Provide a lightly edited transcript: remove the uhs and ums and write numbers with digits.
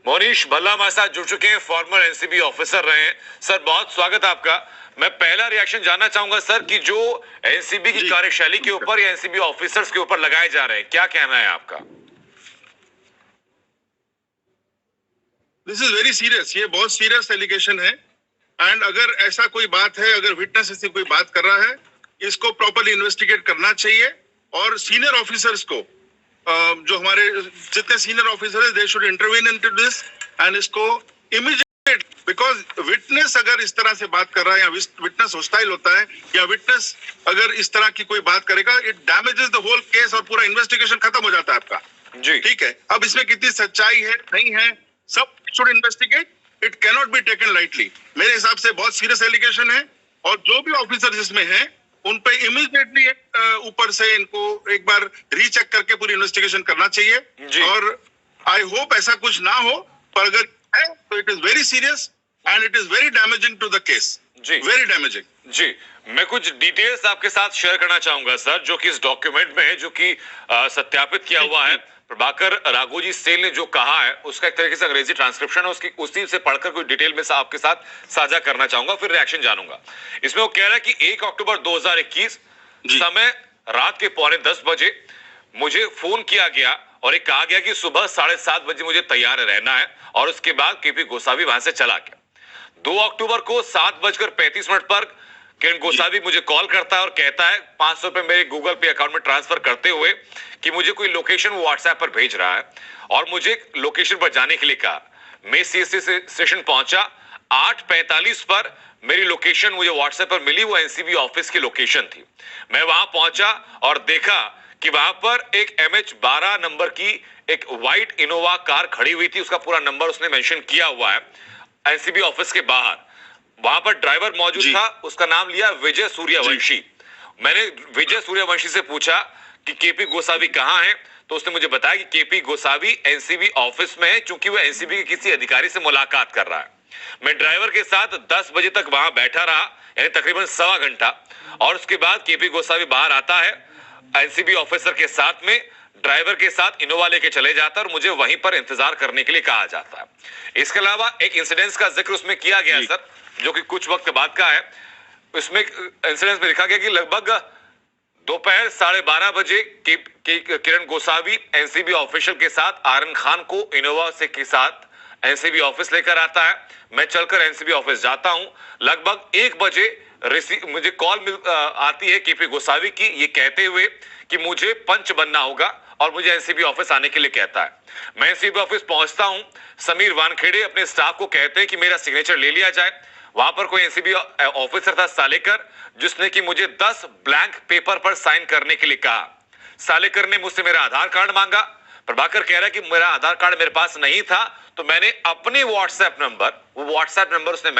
मोनीश भल्ला हमारे साथ जुड़ चुके हैं, फॉर्मर एनसीबी ऑफिसर रहे हैं। सर बहुत स्वागत है आपका। मैं पहला रिएक्शन जानना चाहूंगा सर कि जो एनसीबी की कार्यशैली के ऊपर या एनसीबी ऑफिसर्स के ऊपर लगाए जा रहे हैं, क्या कहना है आपका? दिस इज वेरी सीरियस, ये बहुत सीरियस एलिगेशन है। एंड अगर ऐसा कोई बात है, अगर विटनेस ऐसी कोई बात कर रहा है, इसको प्रॉपर्ली इन्वेस्टिगेट करना चाहिए। और सीनियर ऑफिसर्स को, जो हमारे जितने सीनियर ऑफिसर है, they should intervene into this and इसको इमीडिएट, बिकॉज विटनेस अगर इस तरह से बात कर रहा है या विटनेस होस्टाइल होता है या विटनेस अगर इस तरह की कोई बात करेगा, it damages the whole case और पूरा इन्वेस्टिगेशन खत्म हो जाता है आपका। जी ठीक है, अब इसमें कितनी सच्चाई है नहीं है, सब should investigate, it cannot be taken lightly. मेरे हिसाब से बहुत सीरियस एलिगेशन है और जो भी ऑफिसर इसमें हैं उन पे इमीडिएटली ऊपर से इनको एक बार रीचेक करके पूरी इन्वेस्टिगेशन करना चाहिए। और आई होप ऐसा कुछ ना हो, पर अगर है तो it is very serious and it is very damaging to the case. जी वेरी डैमेजिंग। जी, मैं कुछ डिटेल्स आपके साथ शेयर करना चाहूंगा सर, जो कि इस डॉक्यूमेंट में है, जो कि सत्यापित किया हुआ है। प्रभाकर राघोजी सेल ने जो कहा है उसका एक तरीके से अंग्रेजी ट्रांसक्रिप्शन है, उसकी उसी से पढ़कर कोई डिटेल में आपके साथ साझा करना चाहूंगा, फिर रिएक्शन जानूंगा। इसमें वो कह रहा है कि 1 अक्टूबर 2021 समय रात के 9:45 बजे मुझे फोन किया गया और एक कहा गया कि सुबह 7:30 बजे मुझे तैयार रहना है, और उसके बाद केपी गोसावी वहां से चला गया। 2 अक्टूबर को 7:35 पर किरण गोसावी मुझे कॉल करता है और कहता है 500 रुपए मेरे गूगल पे अकाउंट में ट्रांसफर करते हुए कि मुझे कोई लोकेशन वो व्हाट्सएप पर भेज रहा है और मुझे लोकेशन पर जाने के लिए कहा। मैं सीएससी स्टेशन पहुंचा। 8:45 पर मेरी लोकेशन मुझे व्हाट्सएप पर मिली, वो एनसीबी ऑफिस की लोकेशन थी। मैं वहां पहुंचा और देखा कि वहां पर एक MH12 नंबर की एक व्हाइट इनोवा कार खड़ी हुई थी। उसका पूरा नंबर उसने मेंशन किया हुआ है एनसीबी ऑफिस के बाहर। वहां पर ड्राइवर मौजूद था, उसका नाम लिया विजय सूर्यवंशी। मैंने विजय सूर्यवंशी से पूछा कि केपी गोसावी कहां है, तो उसने मुझे बताया कि केपी गोसावी एनसीबी ऑफिस में है, चूंकि वह एनसीबी के किसी अधिकारी से मुलाकात कर रहा है। मैं ड्राइवर के साथ 10 बजे तक वहां बैठा रहा, यानी तकरीबन सवा घंटा, और उसके बाद केपी गोसावी बाहर आता है एनसीबी ऑफिसर के साथ में, ड्राइवर के साथ इनोवा लेके चले जाता है और मुझे वहीं पर इंतजार करने के लिए कहा जाता है। इसके अलावा एक इंसिडेंस का जिक्र उसमें किया गया सर, जो कि कुछ वक्त बाद का है। इसमें इंसिडेंस में लिखा गया कि लगभग दोपहर 12:30 बजे किरण गोसावी एनसीबी ऑफिसर के साथ आरन खान को इनोवा से के साथ एनसीबी ऑफिस लेकर आता है। मैं चलकर एनसीबी ऑफिस जाता हूं। लगभग 1 बजे मुझे कॉल आती है केपी गोसावी की, ये कहते हुए कि मुझे पंच बनना होगा और मुझे एनसीबी ऑफिस आने के लिए कहता है। मैं एनसीबी ऑफिस पहुंचता हूं। समीर वानखेड़े अपने स्टाफ को कहते हैं कि मेरा सिग्नेचर ले लिया जाए। वहां पर कोई एनसीबी ऑफिसर था सालेकर, जिसने कि मुझे 10 ब्लैंक पेपर पर साइन करने के लिए कहा। सालेकर ने मुझसे मेरा आधार कार्ड मांगा। प्रभाकर कह रहा है कि मेरा आधार कार्ड मेरे पास नहीं था, तो मैंने अपने व्हाट्सएप नंबर उसने